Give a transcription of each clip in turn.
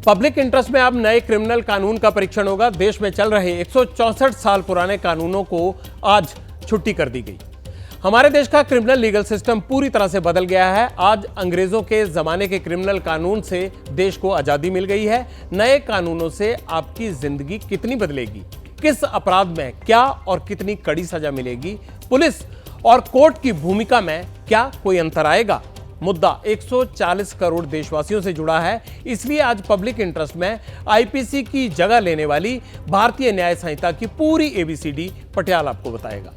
Public interest में अब नए क्रिमिनल कानून का परीक्षण होगा। देश में चल रहे 164 साल पुराने कानूनों को आज छुट्टी कर दी गई। हमारे देश का क्रिमिनल लीगल सिस्टम पूरी तरह से बदल गया है। आज अंग्रेजों के जमाने के क्रिमिनल कानून से देश को आजादी मिल गई है। नए कानूनों से आपकी जिंदगी कितनी बदलेगी, किस अपराध में क्या और कितनी कड़ी सजा मिलेगी, पुलिस और कोर्ट की भूमिका में क्या कोई अंतर आएगा, मुद्दा 140 करोड़ देशवासियों से जुड़ा है। इसलिए आज पब्लिक इंटरेस्ट में आईपीसी की जगह लेने वाली भारतीय न्याय संहिता की पूरी एबीसीडी पटियाला आपको बताएगा।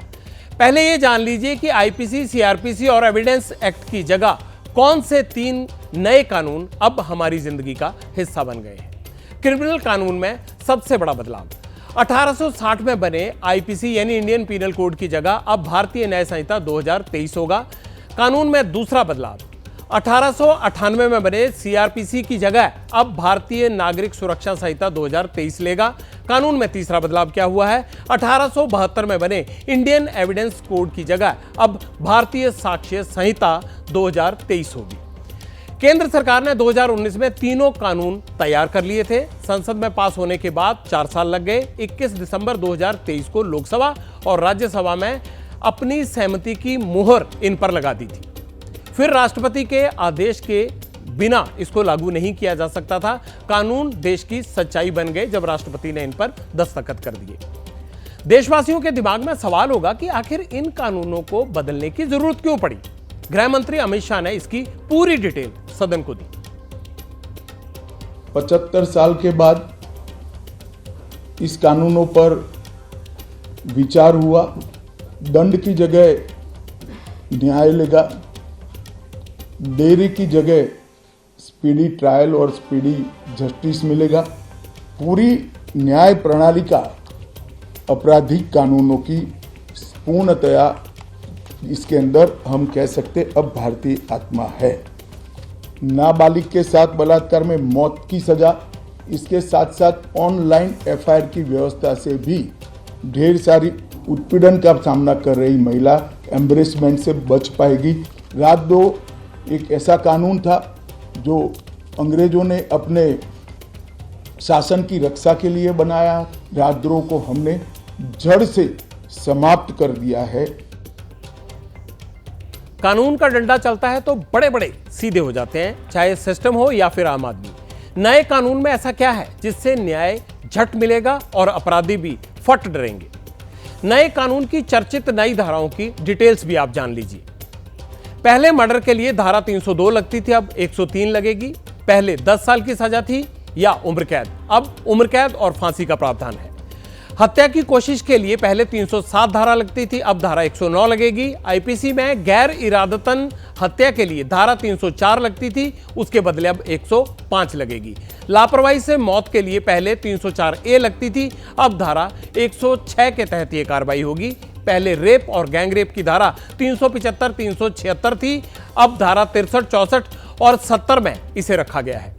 पहले ये जान लीजिए कि आईपीसी, सीआरपीसी और एविडेंस एक्ट की जगह कौन से 3 नए कानून अब हमारी जिंदगी का हिस्सा बन गए हैं। क्रिमिनल कानून में सबसे बड़ा बदलाव 1860 में बने आईपीसी यानी इंडियन पीनल कोड की जगह अब भारतीय न्याय संहिता 2023 होगा। कानून में दूसरा बदलाव 1898 में बने सीआरपीसी की जगह अब भारतीय नागरिक सुरक्षा संहिता 2023 लेगा। कानून में तीसरा बदलाव क्या हुआ है, 1872 में बने इंडियन एविडेंस कोड की जगह अब भारतीय साक्ष्य संहिता 2023 होगी। केंद्र सरकार ने 2019 में तीनों कानून तैयार कर लिए थे। संसद में पास होने के बाद 4 साल लग गए। 21 दिसंबर 2023 को लोकसभा और राज्यसभा में अपनी सहमति की मुहर इन पर लगा दी थी। फिर राष्ट्रपति के आदेश के बिना इसको लागू नहीं किया जा सकता था। कानून देश की सच्चाई बन गए जब राष्ट्रपति ने इन पर दस्तखत कर दिए। देशवासियों के दिमाग में सवाल होगा कि आखिर इन कानूनों को बदलने की जरूरत क्यों पड़ी। गृह मंत्री अमित शाह ने इसकी पूरी डिटेल सदन को दी। 75 साल के बाद इस कानूनों पर विचार हुआ। दंड की जगह न्याय लेगा, देरी की जगह स्पीडी ट्रायल और स्पीडी जस्टिस मिलेगा। पूरी न्याय प्रणाली का आपराधिक कानूनों की पूर्णतया इसके अंदर हम कह सकते अब भारतीय आत्मा है। नाबालिग के साथ बलात्कार में मौत की सजा, इसके साथ साथ ऑनलाइन एफआईआर की व्यवस्था से भी ढेर सारी उत्पीड़न का सामना कर रही महिला एम्ब्रेसमेंट से बच पाएगी। रात 2 एक ऐसा कानून था जो अंग्रेजों ने अपने शासन की रक्षा के लिए बनाया। राजद्रोह को हमने जड़ से समाप्त कर दिया है। कानून का डंडा चलता है तो बड़े बड़े सीधे हो जाते हैं, चाहे सिस्टम हो या फिर आम आदमी। नए कानून में ऐसा क्या है जिससे न्याय झट मिलेगा और अपराधी भी फट डरेंगे। नए कानून की चर्चित नई धाराओं की डिटेल्स भी आप जान लीजिए। पहले मर्डर के लिए धारा 302 लगती थी, अब 103 लगेगी। पहले 10 साल की सजा थी या उम्र कैद, अब उम्र कैद और फांसी का प्रावधान है। हत्या की कोशिश के लिए पहले 307 धारा लगती थी, अब धारा 109 लगेगी। आईपीसी में गैर इरादतन हत्या के लिए धारा 304 लगती थी, उसके बदले अब 105 लगेगी। लापरवाही से मौत के लिए पहले 304A लगती थी, अब धारा 106 के तहत यह कार्रवाई होगी। पहले रेप और गैंग रेप की धारा 375, 376 थी, अब धारा 63, 64 और 70 में इसे रखा गया है।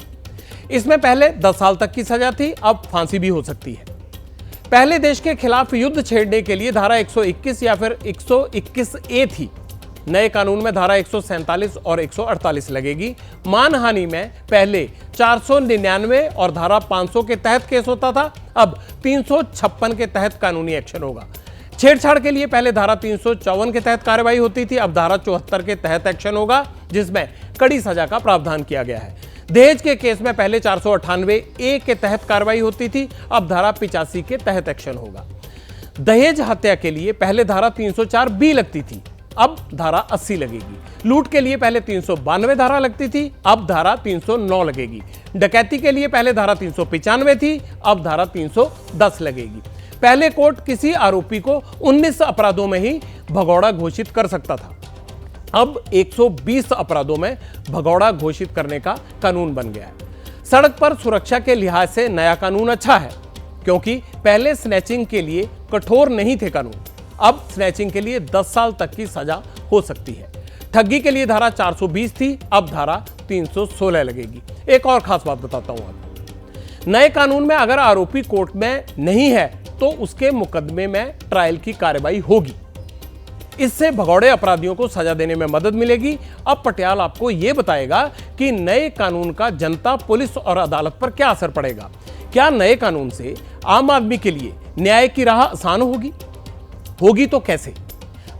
इसमें पहले 10 साल तक की सजा थी, अब फांसी भी हो सकती है। पहले देश के खिलाफ युद्ध छेड़ने के लिए धारा 121 या फिर 121A थी, नए कानून में धारा 147 और 148 लगेगी। मानहानि में पहले 499 और धारा 500 के तहत केस होता था, अब 356 के तहत कानूनी एक्शन होगा। छेड़छाड़ के लिए पहले धारा 354 के तहत कार्रवाई होती थी, अब धारा 74 के तहत एक्शन होगा, जिसमें कड़ी सजा का प्रावधान किया गया है। दहेज के केस में पहले 498A के तहत कार्रवाई होती थी, अब धारा 85 के तहत एक्शन होगा। दहेज हत्या के लिए पहले धारा 304B लगती थी, अब धारा 80 लगेगी। लूट के लिए पहले 392 धारा लगती थी, अब धारा 309 लगेगी। डकैती के लिए पहले धारा 395 थी, अब धारा 310 लगेगी। पहले कोर्ट किसी आरोपी को 19 अपराधों में ही भगौड़ा घोषित कर सकता था, अब 120 अपराधों में भगौड़ा घोषित करने का कानून बन गया है। सड़क पर सुरक्षा के लिहाज से नया कानून अच्छा है, क्योंकि पहले स्नैचिंग के लिए कठोर नहीं थे कानून, अब स्नैचिंग के लिए 10 साल तक की सजा हो सकती है। ठगी के लिए धारा 420 थी, अब धारा 316 लगेगी। एक और खास बात बताता हूं आपको, नए कानून में अगर आरोपी कोर्ट में नहीं है तो उसके मुकदमे में ट्रायल की कार्रवाई होगी। इससे भगौड़े अपराधियों को सजा देने में मदद मिलेगी। अब पटियाल आपको यह बताएगा कि नए कानून का जनता, पुलिस और अदालत पर क्या असर पड़ेगा। क्या नए कानून से आम आदमी के लिए न्याय की राह आसान होगी तो कैसे?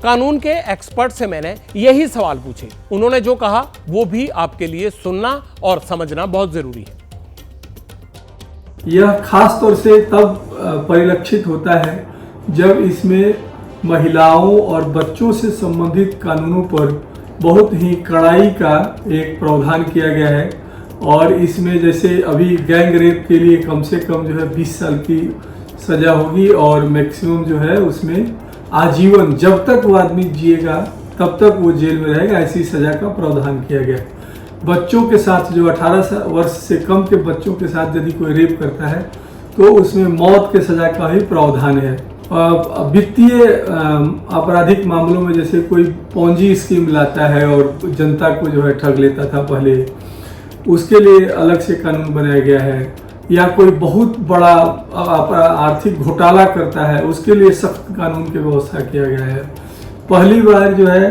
कानून के एक्सपर्ट से मैंने यही सवाल पूछे। उन्होंने जो कहा वो भी आपके लिए सुनना और समझना बहुत जरूरी है। यह खास तौर से तब परिलक्षित होता है जब इसमें महिलाओं और बच्चों से संबंधित कानूनों पर बहुत ही कड़ाई का एक प्रावधान किया गया है। और इसमें जैसे अभी गैंग रेप के लिए कम से कम जो है 20 साल की सजा होगी और मैक्सिमम जो है उसमें आजीवन, जब तक वो आदमी जिएगा तब तक वो जेल में रहेगा, ऐसी सजा का प्रावधान किया गया। बच्चों के साथ जो 18 वर्ष से कम के बच्चों के साथ यदि कोई रेप करता है तो उसमें मौत के सजा का ही प्रावधान है। वित्तीय आपराधिक मामलों में जैसे कोई पोंजी स्कीम लाता है और जनता को जो है ठग लेता था पहले, उसके लिए अलग से कानून बनाया गया है। या कोई बहुत बड़ा आर्थिक घोटाला करता है उसके लिए सख्त कानून की व्यवस्था किया गया है। पहली बार जो है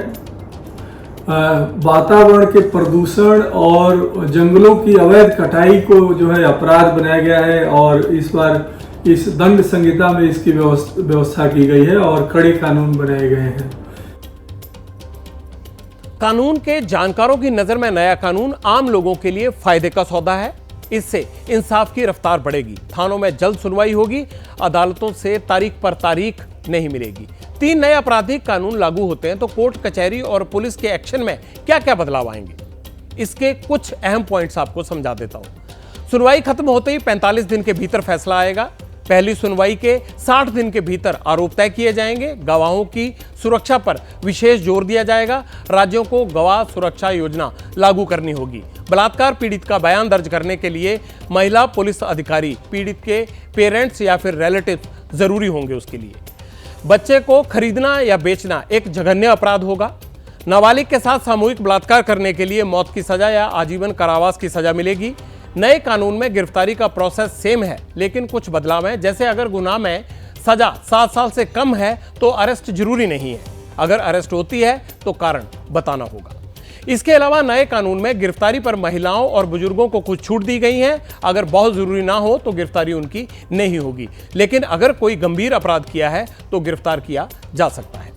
वातावरण के प्रदूषण और जंगलों की अवैध कटाई को जो है अपराध बनाया गया है और इस बार इस दंड संहिता में इसकी व्यवस्था की गई है और कड़े कानून बनाए गए हैं। कानून के जानकारों की नजर में नया कानून आम लोगों के लिए फायदे का सौदा है। इससे इंसाफ की रफ्तार बढ़ेगी, थानों में जल्द सुनवाई होगी, अदालतों से तारीख पर तारीख नहीं मिलेगी। 3 नए आपराधिक कानून लागू होते हैं तो कोर्ट, कचहरी और पुलिस के एक्शन में क्या क्या बदलाव आएंगे, इसके कुछ अहम पॉइंट्स आपको समझा देता हूं। सुनवाई खत्म होते ही 45 दिन के भीतर फैसला आएगा। पहली सुनवाई के 60 दिन के भीतर आरोप तय किए जाएंगे। गवाहों की सुरक्षा पर विशेष जोर दिया जाएगा। राज्यों को गवाह सुरक्षा योजना लागू करनी होगी। बलात्कार पीड़ित का बयान दर्ज करने के लिए महिला पुलिस अधिकारी, पीड़ित के पेरेंट्स या फिर रिलेटिव जरूरी होंगे उसके लिए। बच्चे को खरीदना या बेचना एक जघन्य अपराध होगा। नाबालिग के साथ सामूहिक बलात्कार करने के लिए मौत की सजा या आजीवन कारावास की सजा मिलेगी। नए कानून में गिरफ्तारी का प्रोसेस सेम है लेकिन कुछ बदलाव हैं। जैसे अगर गुनाह में सजा 7 साल से कम है तो अरेस्ट जरूरी नहीं है। अगर अरेस्ट होती है तो कारण बताना होगा। इसके अलावा नए कानून में गिरफ्तारी पर महिलाओं और बुजुर्गों को कुछ छूट दी गई है। अगर बहुत जरूरी ना हो तो गिरफ्तारी उनकी नहीं होगी, लेकिन अगर कोई गंभीर अपराध किया है तो गिरफ्तार किया जा सकता है।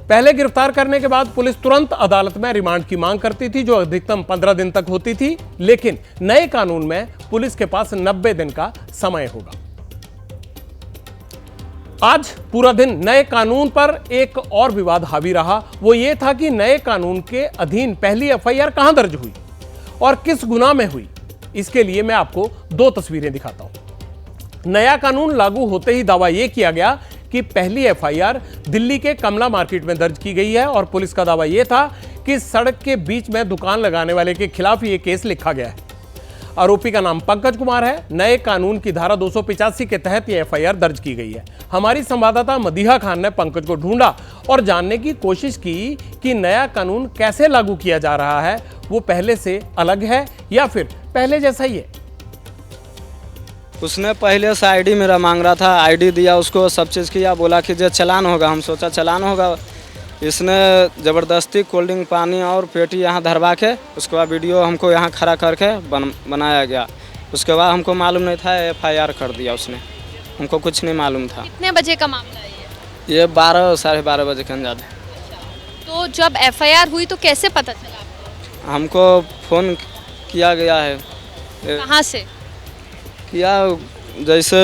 पहले गिरफ्तार करने के बाद पुलिस तुरंत अदालत में रिमांड की मांग करती थी जो अधिकतम 15 दिन तक होती थी, लेकिन नए कानून में पुलिस के पास 90 दिन का समय होगा। आज पूरा दिन नए कानून पर एक और विवाद हावी रहा। वो ये था कि नए कानून के अधीन पहली एफआईआर कहां दर्ज हुई और किस गुनाह में हुई। इसके लिए मैं आपको 2 तस्वीरें दिखाता हूं। नया कानून लागू होते ही दावा यह किया गया कि पहली एफआईआर दिल्ली के कमला मार्केट में दर्ज की गई है और पुलिस का दावा यह था कि सड़क के बीच में दुकान लगाने वाले के खिलाफ यह केस लिखा गया है। आरोपी का नाम पंकज कुमार है। नए कानून की धारा 285 के तहत यह एफआईआर दर्ज की गई है। हमारी संवाददाता मदीहा खान ने पंकज को ढूंढा और जानने की कोशिश की कि नया कानून कैसे लागू किया जा रहा है, वो पहले से अलग है या फिर पहले जैसा ही है। उसने पहले से आईडी मेरा मांग रहा था, आईडी दिया उसको, सब चीज़ किया, बोला कि जो चालान होगा। हम सोचा चालान होगा। इसने ज़बरदस्ती कोल्ड ड्रिंक, पानी और पेटी यहाँ धरवा के उसके बाद वीडियो हमको यहाँ खड़ा करके बनाया गया। उसके बाद हमको मालूम नहीं था, एफआईआर कर दिया उसने। हमको कुछ नहीं मालूम था। कितने बजे का मामला है ये 12 साढ़े 12 बजे के अंदाज़। तो जब एफआईआर हुई तो कैसे पता चला आपको? हमको फ़ोन किया गया है। कहाँ से किया? जैसे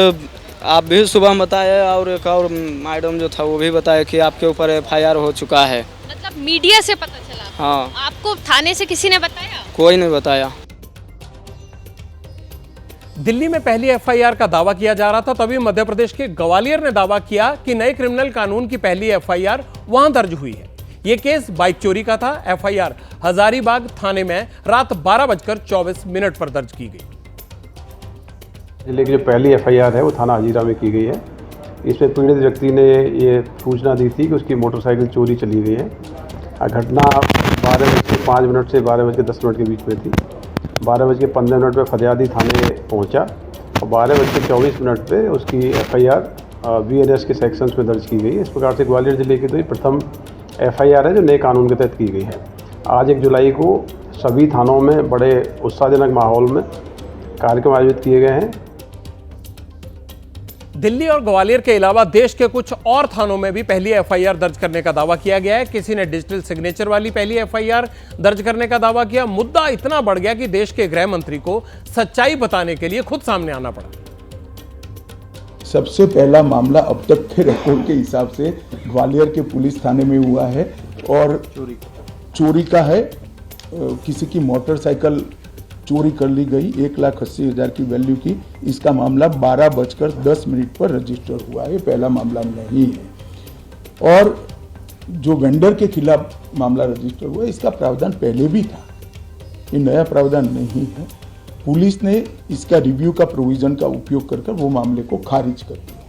आप भी सुबह बताए और एक और मैडम जो था वो भी बताया कि आपके ऊपर एफआईआर हो चुका है। मतलब मीडिया से पता चला? हाँ। आपको थाने से किसी ने बताया? कोई नहीं बताया। दिल्ली में पहली एफआईआर का दावा किया जा रहा था, तभी मध्य प्रदेश के ग्वालियर ने दावा किया कि नए क्रिमिनल कानून की पहली एफआईआर वहां दर्ज हुई है। यह केस बाइक चोरी का था। एफआईआर हजारीबाग थाने में रात 12:24 पर दर्ज की गई। जिले की जो पहली एफआईआर है वो थाना हजीरा में की गई है। इसमें पीड़ित व्यक्ति ने ये सूचना दी थी कि उसकी मोटरसाइकिल चोरी चली गई है। घटना 12:05 से 12:10 के बीच में थी। 12:15 पे फरियादी थाने पहुंचा और 12:24 पे उसकी एफआईआर बीएनएस के सेक्शंस में दर्ज की गई। इस प्रकार से ग्वालियर जिले की तो ये प्रथम एफआईआर है जो नए कानून के तहत की गई है। आज 1 जुलाई को सभी थानों में बड़े उत्साहजनक माहौल में कार्यक्रम आयोजित किए गए हैं। दिल्ली और ग्वालियर के अलावा देश के कुछ और थानों में भी पहली एफआईआर दर्ज करने का दावा किया गया है। किसी ने डिजिटल सिग्नेचर वाली पहली एफआईआर दर्ज करने का दावा किया। मुद्दा इतना बढ़ गया कि देश के गृह मंत्री को सच्चाई बताने के लिए खुद सामने आना पड़ा। सबसे पहला मामला अब तक के रिकॉर्ड के हिसाब से ग्वालियर के पुलिस थाने में हुआ है और चोरी का है। किसी की मोटरसाइकिल चोरी कर ली गई 1,80,000 की वैल्यू की। इसका मामला 12:10 पर रजिस्टर हुआ है। पहला मामला नहीं है। और जो वेंडर के खिलाफ मामला रजिस्टर हुआ इसका प्रावधान पहले भी था, ये नया प्रावधान नहीं है। पुलिस ने इसका रिव्यू का प्रोविजन का उपयोग कर वो मामले को खारिज कर दिया।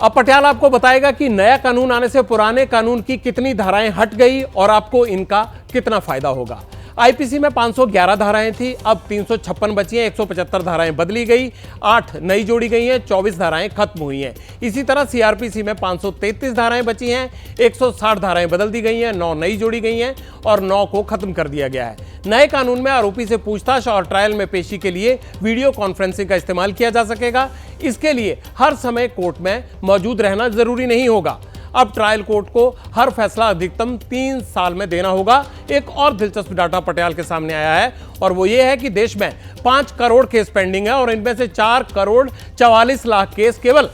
अब पटियाला आपको बताएगा कि नया कानून आने से पुराने कानून की कितनी धाराएं हट गई और आपको इनका कितना फायदा होगा। आईपीसी में 511 धाराएं थी, अब 356 बची हैं। 175 धाराएं बदली गई, 8 नई जोड़ी गई हैं, 24 धाराएं खत्म हुई हैं। इसी तरह सीआरपीसी में 533 धाराएं बची हैं, 160 धाराएं बदल दी गई हैं, 9 नई जोड़ी गई हैं और 9 को खत्म कर दिया गया है। नए कानून में आरोपी से पूछताछ और ट्रायल में पेशी के लिए वीडियो कॉन्फ्रेंसिंग का इस्तेमाल किया जा सकेगा। इसके लिए हर समय कोर्ट में मौजूद रहना जरूरी नहीं होगा। अब ट्रायल कोर्ट को हर फैसला अधिकतम 3 साल में देना होगा। एक और दिलचस्प डाटा पटियाला के सामने आया है और वो ये है कि देश में 5 करोड़ केस पेंडिंग है और इनमें से 4 करोड़ 44 लाख केस केवल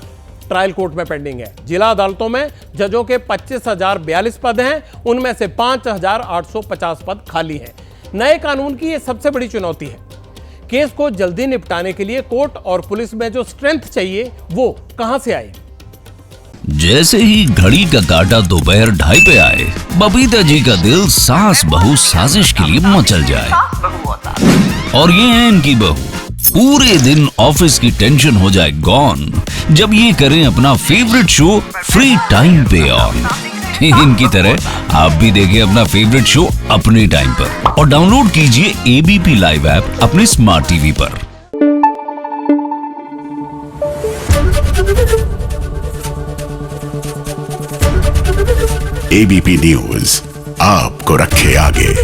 ट्रायल कोर्ट में पेंडिंग है। जिला अदालतों में जजों के 25,042 पद हैं, उनमें से 5,850 पद खाली हैं। नए कानून की ये सबसे बड़ी चुनौती है। केस को जल्दी निपटाने के लिए कोर्ट और पुलिस में जो स्ट्रेंथ चाहिए वो कहां से आए। जैसे ही घड़ी का काटा दोपहर 2:30 पे आए, बबीता जी का दिल सास बहू साजिश के लिए मचल जाए। और ये है इनकी बहू, पूरे दिन ऑफिस की टेंशन हो जाए गॉन जब ये करें अपना फेवरेट शो फ्री टाइम पे ऑन। इनकी तरह आप भी देखें अपना फेवरेट शो अपने टाइम पर और डाउनलोड कीजिए एबीपी लाइव ऐप अपने स्मार्ट टीवी पर। एबीपी न्यूज आपको रखे आगे।